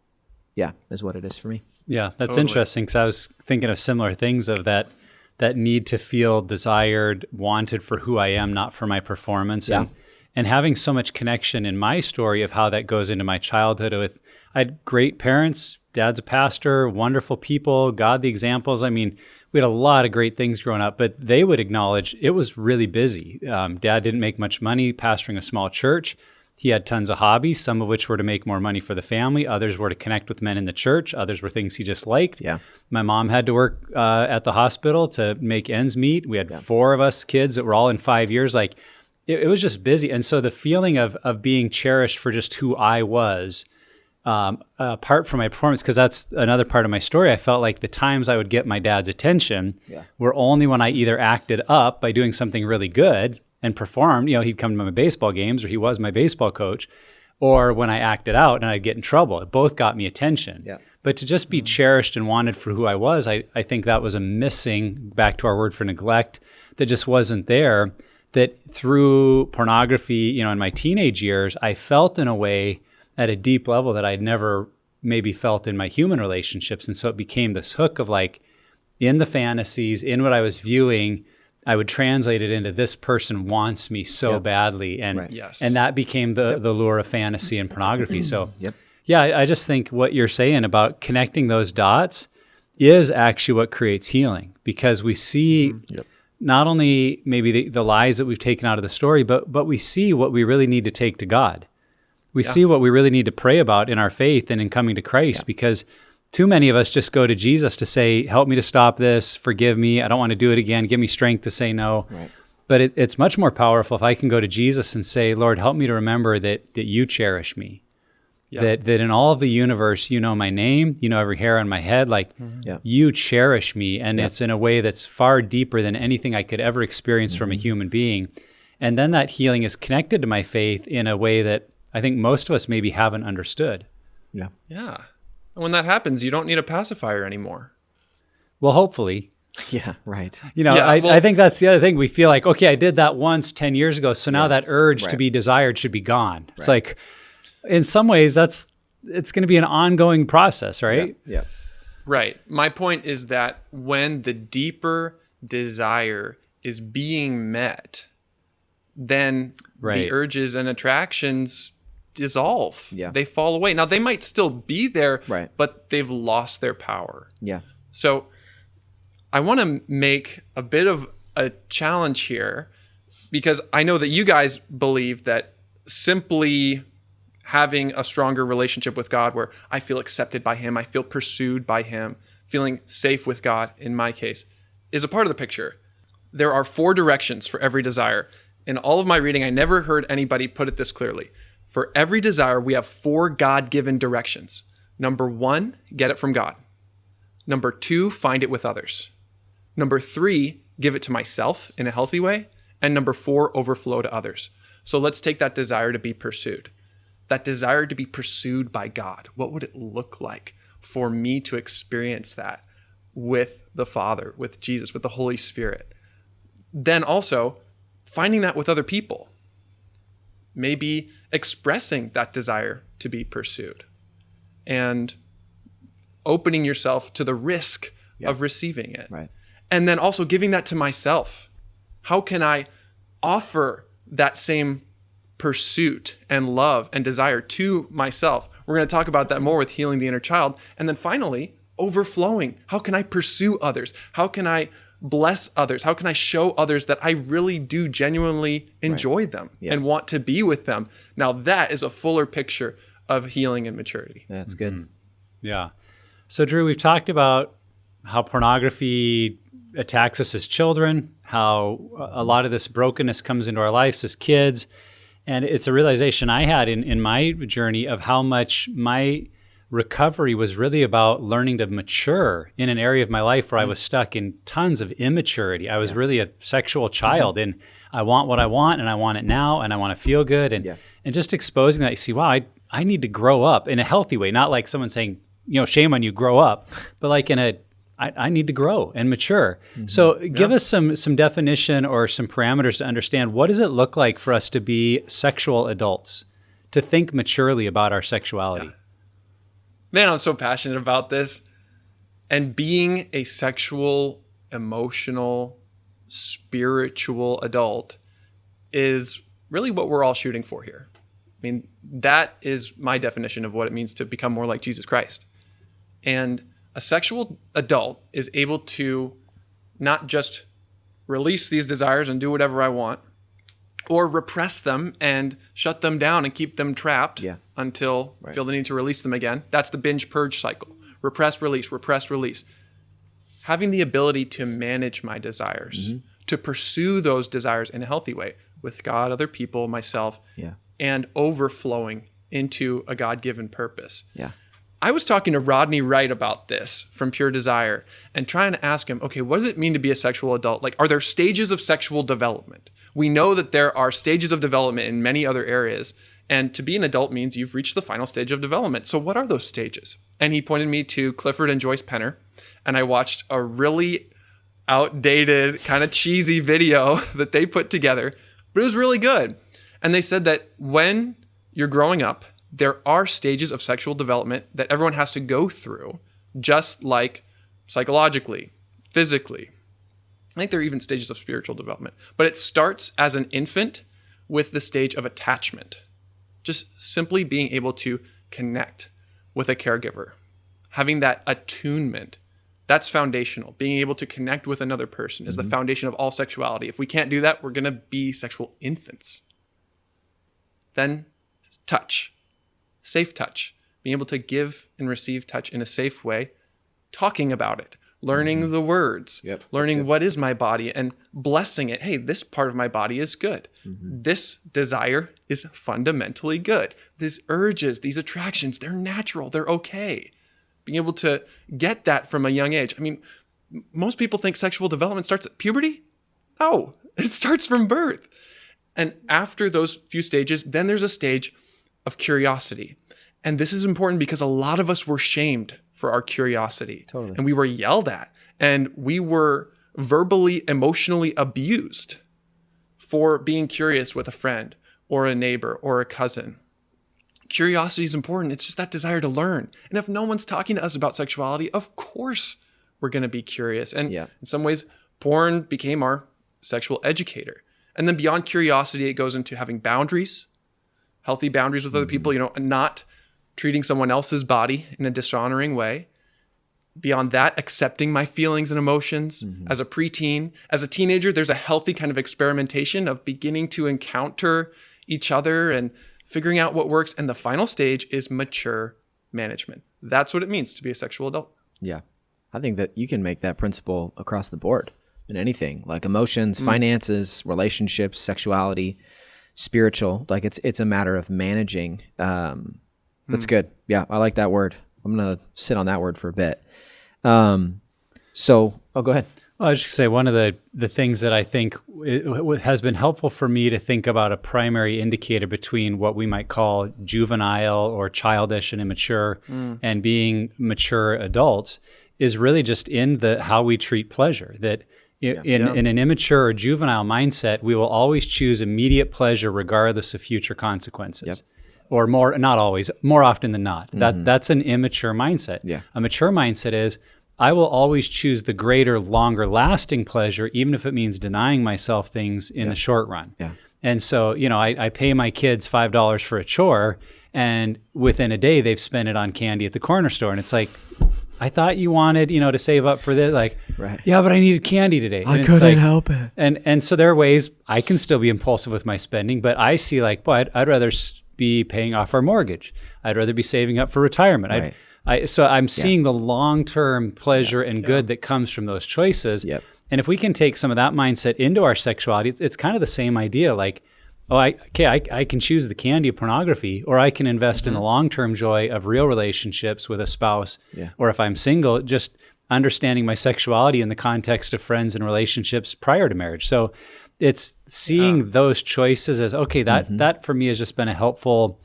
Speaker 1: Yeah, is what it is for me.
Speaker 3: Yeah, that's
Speaker 2: Totally.
Speaker 3: interesting because I was thinking of similar things of that need to feel desired, wanted for who I am, not for my performance.
Speaker 1: Yeah.
Speaker 3: And having so much connection in my story of how that goes into my childhood with, I had great parents, dad's a pastor, wonderful people, godly examples. I mean, we had a lot of great things growing up, but they would acknowledge it was really busy. Dad didn't make much money pastoring a small church. He had tons of hobbies, some of which were to make more money for the family. Others were to connect with men in the church. Others were things he just liked.
Speaker 1: Yeah.
Speaker 3: My mom had to work at the hospital to make ends meet. We had 4 of us kids that were all in 5 years. Like it was just busy. And so the feeling of being cherished for just who I was, apart from my performance, because that's another part of my story. I felt like the times I would get my dad's attention were only when I either acted up by doing something really good and performed, he'd come to my baseball games or he was my baseball coach, or when I acted out and I'd get in trouble. It both got me attention.
Speaker 1: Yeah.
Speaker 3: But to just be cherished and wanted for who I was, I think that was a missing, back to our word for neglect, that just wasn't there, that through pornography, in my teenage years, I felt in a way at a deep level that I'd never maybe felt in my human relationships. And so it became this hook of like, in the fantasies, in what I was viewing, I would translate it into this person wants me so badly. And
Speaker 1: Right.
Speaker 2: Yes.
Speaker 3: and that became the lure of fantasy and pornography. So
Speaker 1: Yep.
Speaker 3: yeah, I just think what you're saying about connecting those dots is actually what creates healing, because we see not only maybe the lies that we've taken out of the story, but we see what we really need to take to God. We see what we really need to pray about in our faith and in coming to Christ, because too many of us just go to Jesus to say, help me to stop this, forgive me, I don't want to do it again, give me strength to say no.
Speaker 1: Right.
Speaker 3: But it's much more powerful if I can go to Jesus and say, Lord, help me to remember that you cherish me, that in all of the universe, you know my name, you know every hair on my head, like you cherish me, and it's in a way that's far deeper than anything I could ever experience from a human being. And then that healing is connected to my faith in a way that I think most of us maybe haven't understood.
Speaker 1: Yeah.
Speaker 2: Yeah. And when that happens, you don't need a pacifier anymore.
Speaker 3: Well, hopefully.
Speaker 1: Yeah. Right.
Speaker 3: I think that's the other thing. We feel like, okay, I did that once 10 years ago, so now that urge to be desired should be gone. It's like, in some ways, it's going to be an ongoing process, right?
Speaker 1: Yeah.
Speaker 2: Right. My point is that when the deeper desire is being met, then the urges and attractions dissolve.
Speaker 1: Yeah.
Speaker 2: They fall away. Now, they might still be there,
Speaker 1: Right.
Speaker 2: but they've lost their power.
Speaker 1: Yeah.
Speaker 2: So I want to make a bit of a challenge here, because I know that you guys believe that simply having a stronger relationship with God where I feel accepted by him, I feel pursued by him, feeling safe with God, in my case, is a part of the picture. There are 4 directions for every desire. In all of my reading, I never heard anybody put it this clearly. For every desire, we have 4 God-given directions. Number 1, get it from God. Number 2, find it with others. Number 3, give it to myself in a healthy way. And number 4, overflow to others. So let's take that desire to be pursued. That desire to be pursued by God. What would it look like for me to experience that with the Father, with Jesus, with the Holy Spirit? Then also, finding that with other people. Maybe expressing that desire to be pursued. And opening yourself to the risk of receiving it.
Speaker 1: Right.
Speaker 2: And then also giving that to myself. How can I offer that same pursuit and love and desire to myself? We're going to talk about that more with healing the inner child. And then finally, overflowing. How can I pursue others? How can I bless others? How can I show others that I really do genuinely enjoy them and want to be with them? Now that is a fuller picture of healing and maturity.
Speaker 1: That's good.
Speaker 3: Yeah. So Drew, we've talked about how pornography attacks us as children, how a lot of this brokenness comes into our lives as kids. And it's a realization I had in my journey of how much my recovery was really about learning to mature in an area of my life where I was stuck in tons of immaturity. I was really a sexual child, and I want what I want, and I want it now, and I want to feel good. And just exposing that, you see, wow, I need to grow up in a healthy way, not like someone saying, shame on you, grow up, but like I need to grow and mature. So give us some definition or some parameters to understand, what does it look like for us to be sexual adults, to think maturely about our sexuality?
Speaker 2: Yeah. Man, I'm so passionate about this. And being a sexual, emotional, spiritual adult is really what we're all shooting for here. I mean, that is my definition of what it means to become more like Jesus Christ. And a sexual adult is able to not just release these desires and do whatever I want, or repress them and shut them down and keep them trapped until I feel the need to release them again. That's the binge purge cycle. Repress, release, repress, release. Having the ability to manage my desires, to pursue those desires in a healthy way with God, other people, myself, and overflowing into a God-given purpose. I was talking to Rodney Wright about this from Pure Desire and trying to ask him, okay, what does it mean to be a sexual adult? Like, are there stages of sexual development? We know that there are stages of development in many other areas, and to be an adult means you've reached the final stage of development. So what are those stages? And he pointed me to Clifford and Joyce Penner, and I watched a really outdated, kind of cheesy video that they put together, but it was really good. And they said that when you're growing up, there are stages of sexual development that everyone has to go through, just like psychologically, physically. I think there are even stages of spiritual development. But it starts as an infant with the stage of attachment. Just simply being able to connect with a caregiver. Having that attunement. That's foundational. Being able to connect with another person is the foundation of all sexuality. If we can't do that, we're going to be sexual infants. Then touch. Safe touch. Being able to give and receive touch in a safe way. Talking about it. Learning the words. Learning what is my body and blessing it. Hey, this part of my body is good. This desire is fundamentally good. These urges, these attractions, they're natural. They're okay. Being able to get that from a young age. I mean, most people think sexual development starts at puberty. No, it starts from birth. And after those few stages, then there's a stage of curiosity. And this is important because a lot of us were shamed for our curiosity.
Speaker 1: Totally.
Speaker 2: And we were yelled at. And we were verbally, emotionally abused for being curious with a friend or a neighbor or a cousin. Curiosity is important. It's just that desire to learn. And if no one's talking to us about sexuality, of course we're going to be curious. And in some ways, porn became our sexual educator. And then beyond curiosity, it goes into having boundaries, healthy boundaries with other people, not treating someone else's body in a dishonoring way. Beyond that, accepting my feelings and emotions as a preteen. As a teenager, there's a healthy kind of experimentation of beginning to encounter each other and figuring out what works. And the final stage is mature management. That's what it means to be a sexual adult.
Speaker 1: Yeah. I think that you can make that principle across the board in anything, like emotions, finances, relationships, sexuality, spiritual. Like it's a matter of managing. That's good. Yeah, I like that word. I'm going to sit on that word for a bit. Go ahead.
Speaker 3: Well, I was just going to say, one of the things that I think has been helpful for me to think about a primary indicator between what we might call juvenile or childish and immature and being mature adults is really just in how we treat pleasure. That in an immature or juvenile mindset, we will always choose immediate pleasure regardless of future consequences.
Speaker 1: Yep.
Speaker 3: Or more, not always, more often than not. That's an immature mindset.
Speaker 1: Yeah.
Speaker 3: A mature mindset is, I will always choose the greater, longer lasting pleasure, even if it means denying myself things in the short run. Yeah. And so, I pay my kids $5 for a chore, and within a day they've spent it on candy at the corner store. And it's like, I thought you wanted, to save up for this. Like, right. Yeah, but I needed candy today.
Speaker 1: I couldn't help it.
Speaker 3: And so there are ways I can still be impulsive with my spending, but I see like, I'd rather be paying off our mortgage. I'd rather be saving up for retirement. Right. So I'm seeing the long-term pleasure and good that comes from those choices. Yep. And if we can take some of that mindset into our sexuality, it's kind of the same idea. Like, I can choose the candy of pornography, or I can invest in the long-term joy of real relationships with a spouse. Yeah. Or if I'm single, just understanding my sexuality in the context of friends and relationships prior to marriage. So it's seeing those choices as, okay, that for me has just been a helpful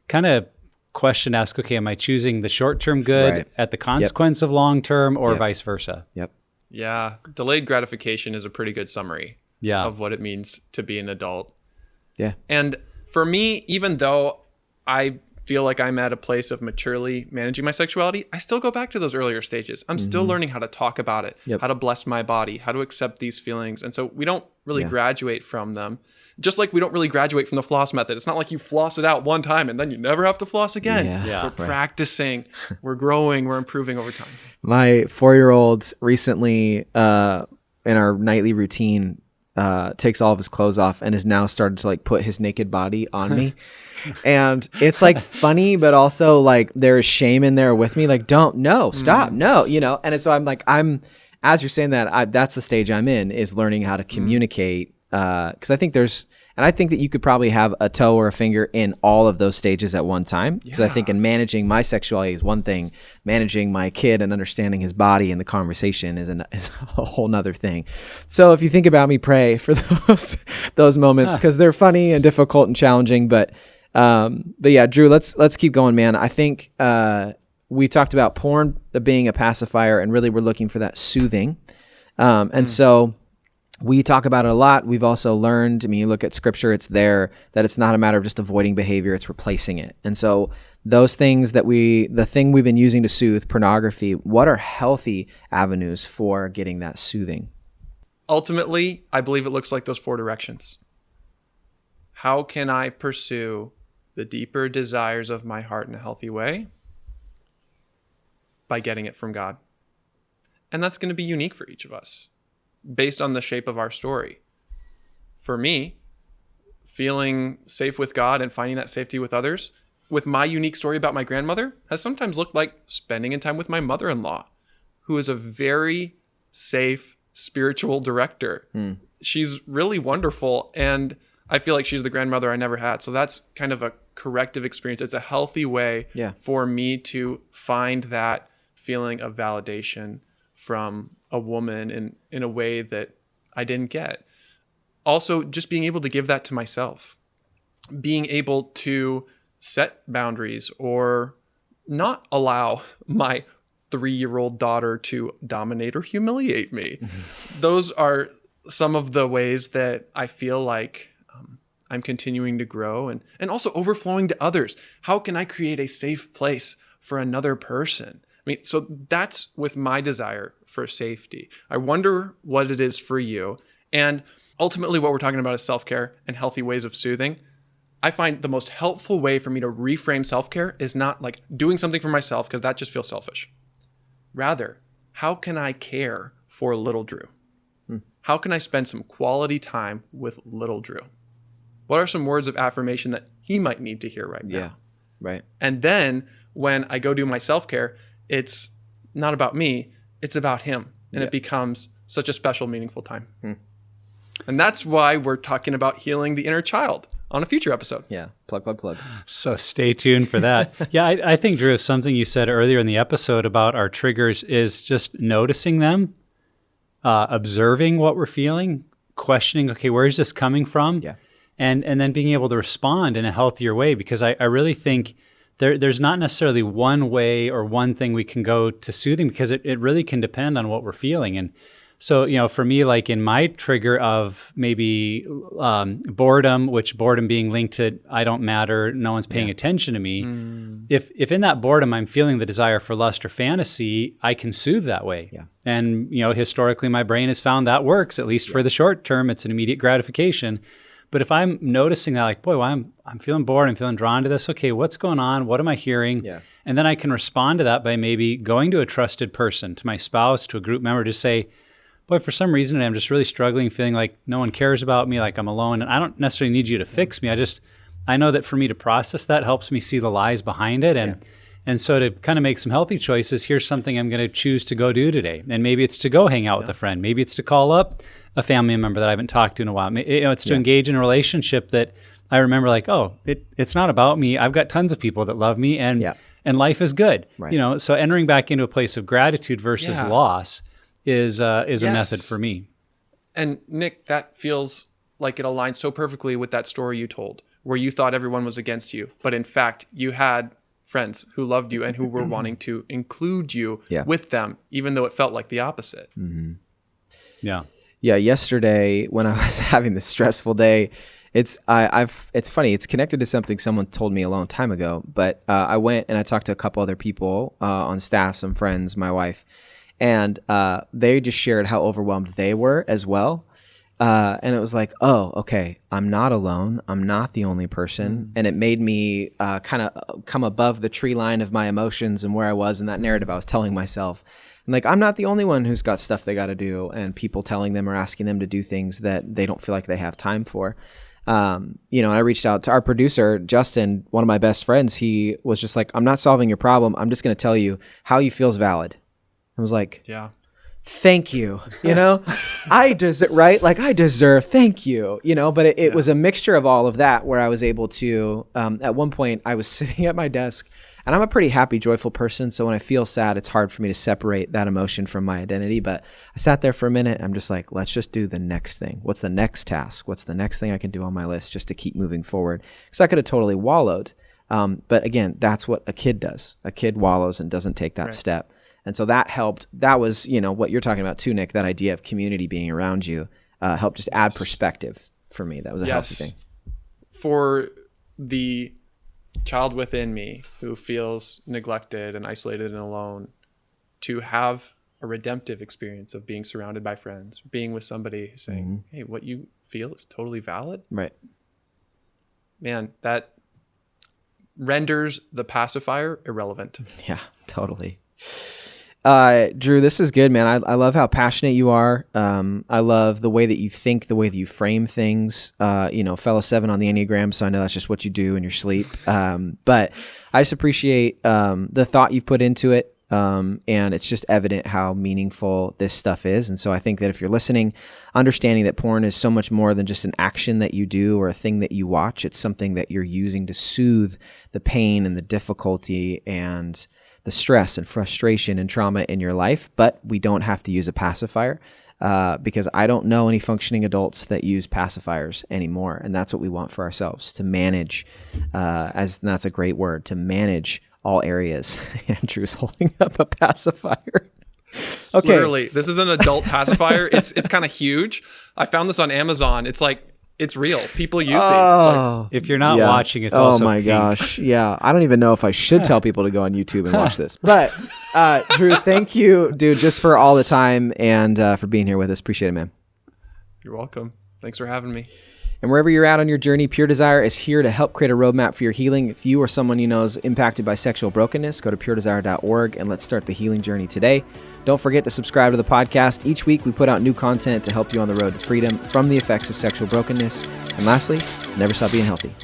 Speaker 3: kind of question to ask. Okay, am I choosing the short-term good at the consequence of long-term, or vice versa? Yep.
Speaker 2: Yeah. Delayed gratification is a pretty good summary of what it means to be an adult. Yeah. And for me, even though I feel like I'm at a place of maturely managing my sexuality, I still go back to those earlier stages. I'm still learning how to talk about it, how to bless my body, how to accept these feelings. And so we don't really graduate from them. Just like we don't really graduate from the floss method. It's not like you floss it out one time and then you never have to floss again. We're practicing, we're growing, we're improving over time.
Speaker 1: My 4-year-old recently, in our nightly routine, takes all of his clothes off and has now started to like put his naked body on me. And it's like funny, but also like there is shame in there with me. Like, stop, no, And so as you're saying that, that's the stage I'm in, is learning how to communicate. Because I think that you could probably have a toe or a finger in all of those stages at one time. Because I think in managing my sexuality is one thing, managing my kid and understanding his body in the conversation is a whole nother thing. So if you think about me, pray for those moments, because they're funny and difficult and challenging. But yeah, Drew, let's keep going, man. I think we talked about porn being a pacifier, and really we're looking for that soothing. So we talk about it a lot. We've also learned, you look at scripture, it's there, that it's not a matter of just avoiding behavior, it's replacing it. And so those things the thing we've been using to soothe, pornography, what are healthy avenues for getting that soothing?
Speaker 2: Ultimately, I believe it looks like those 4 directions. How can I pursue the deeper desires of my heart in a healthy way? By getting it from God. And that's going to be unique for each of us, based on the shape of our story. For me, feeling safe with God and finding that safety with others, with my unique story about my grandmother, has sometimes looked like spending in time with my mother-in-law, who is a very safe spiritual director. She's really wonderful, and I feel like she's the grandmother I never had. So that's kind of a corrective experience. It's a healthy way for me to find that feeling of validation from a woman in a way that I didn't get. Also, just being able to give that to myself. Being able to set boundaries or not allow my 3-year-old daughter to dominate or humiliate me. Those are some of the ways that I feel like I'm continuing to grow, and also overflowing to others. How can I create a safe place for another person? So that's with my desire for safety. I wonder what it is for you. And ultimately what we're talking about is self-care and healthy ways of soothing. I find the most helpful way for me to reframe self-care is not like doing something for myself, because that just feels selfish. Rather, how can I care for little Drew? How can I spend some quality time with little Drew? What are some words of affirmation that he might need to hear right now?
Speaker 1: Yeah, right.
Speaker 2: And then when I go do my self-care, it's not about me. it's about him. And it becomes such a special, meaningful time. And that's why we're talking about healing the inner child on a future episode.
Speaker 1: Yeah. Plug.
Speaker 3: So stay tuned for that. Yeah, I think, Drew, something you said earlier in the episode about our triggers is just noticing them, observing what we're feeling, questioning, okay, where is this coming from?
Speaker 1: Yeah.
Speaker 3: And then being able to respond in a healthier way, because I really think there's not necessarily one way or one thing we can go to soothing, because it really can depend on what we're feeling. And so, for me, like in my trigger of maybe boredom, which boredom being linked to I don't matter, no one's paying attention to me. If in that boredom I'm feeling the desire for lust or fantasy, I can soothe that way.
Speaker 1: Yeah.
Speaker 3: And, historically my brain has found that works, at least for the short term. It's an immediate gratification. But if I'm noticing that, like, boy, well, I'm feeling bored, I'm feeling drawn to this. Okay, what's going on? What am I hearing?
Speaker 1: Yeah.
Speaker 3: And then I can respond to that by maybe going to a trusted person, to my spouse, to a group member, to say, boy, for some reason I'm just really struggling, feeling like no one cares about me, like I'm alone. And I don't necessarily need you to fix me. I know that for me to process that helps me see the lies behind it. And so to kind of make some healthy choices, here's something I'm going to choose to go do today. And maybe it's to go hang out with a friend. Maybe it's to call up a family member that I haven't talked to in a while. It's to engage in a relationship that I remember, like, oh, it's not about me. I've got tons of people that love me, and life is good.
Speaker 1: Right.
Speaker 3: So entering back into a place of gratitude versus loss is a method for me.
Speaker 2: And Nick, that feels like it aligns so perfectly with that story you told, where you thought everyone was against you, but in fact, you had friends who loved you and who were wanting to include you with them, even though it felt like the opposite.
Speaker 3: Yeah.
Speaker 1: Yeah, yesterday when I was having this stressful day, it's funny. It's connected to something someone told me a long time ago. But I went and I talked to a couple other people on staff, some friends, my wife, and they just shared how overwhelmed they were as well. And it was like, oh, okay, I'm not alone. I'm not the only person. And it made me kind of come above the tree line of my emotions and where I was in that narrative I was telling myself. And like, I'm not the only one who's got stuff they got to do, and people telling them or asking them to do things that they don't feel like they have time for. And I reached out to our producer, Justin, one of my best friends. He was just like, I'm not solving your problem. I'm just going to tell you how you feel is valid. I was like,
Speaker 2: yeah.
Speaker 1: Thank you. I deserve, right? Like I deserve, thank you, but it was a mixture of all of that where I was able to, at one point I was sitting at my desk, and I'm a pretty happy, joyful person. So when I feel sad, it's hard for me to separate that emotion from my identity. But I sat there for a minute. I'm just like, let's just do the next thing. What's the next task? What's the next thing I can do on my list just to keep moving forward? Because I could have totally wallowed. But again, that's what a kid does. A kid wallows and doesn't take that step. And so that helped. That was, what you're talking about too, Nick, that idea of community being around you helped just add perspective for me. That was a healthy thing.
Speaker 2: For the child within me who feels neglected and isolated and alone, to have a redemptive experience of being surrounded by friends, being with somebody saying, hey, what you feel is totally valid.
Speaker 1: Right.
Speaker 2: Man, that renders the pacifier irrelevant.
Speaker 1: Yeah, totally. Drew, this is good, man. I love how passionate you are. I love the way that you think, the way that you frame things. Fellow 7 on the Enneagram, so I know that's just what you do in your sleep. But I just appreciate the thought you've put into it. And it's just evident how meaningful this stuff is. And so I think that if you're listening, understanding that porn is so much more than just an action that you do or a thing that you watch, it's something that you're using to soothe the pain and the difficulty and the stress and frustration and trauma in your life. But we don't have to use a pacifier because I don't know any functioning adults that use pacifiers anymore. And that's what we want for ourselves, to manage, and that's a great word, to manage all areas. Andrew's holding up a pacifier. Okay.
Speaker 2: Literally, this is an adult pacifier. It's kind of huge. I found this on Amazon. It's like, it's real. People use these.
Speaker 1: Oh,
Speaker 3: if you're not watching, it's also
Speaker 1: my
Speaker 3: pink.
Speaker 1: Gosh. Yeah. I don't even know if I should tell people to go on YouTube and watch this. But Drew, thank you, dude, just for all the time and for being here with us. Appreciate it, man.
Speaker 2: You're welcome. Thanks for having me.
Speaker 1: And wherever you're at on your journey, Pure Desire is here to help create a roadmap for your healing. If you or someone you know is impacted by sexual brokenness, go to puredesire.org and let's start the healing journey today. Don't forget to subscribe to the podcast. Each week we put out new content to help you on the road to freedom from the effects of sexual brokenness. And lastly, never stop being healthy.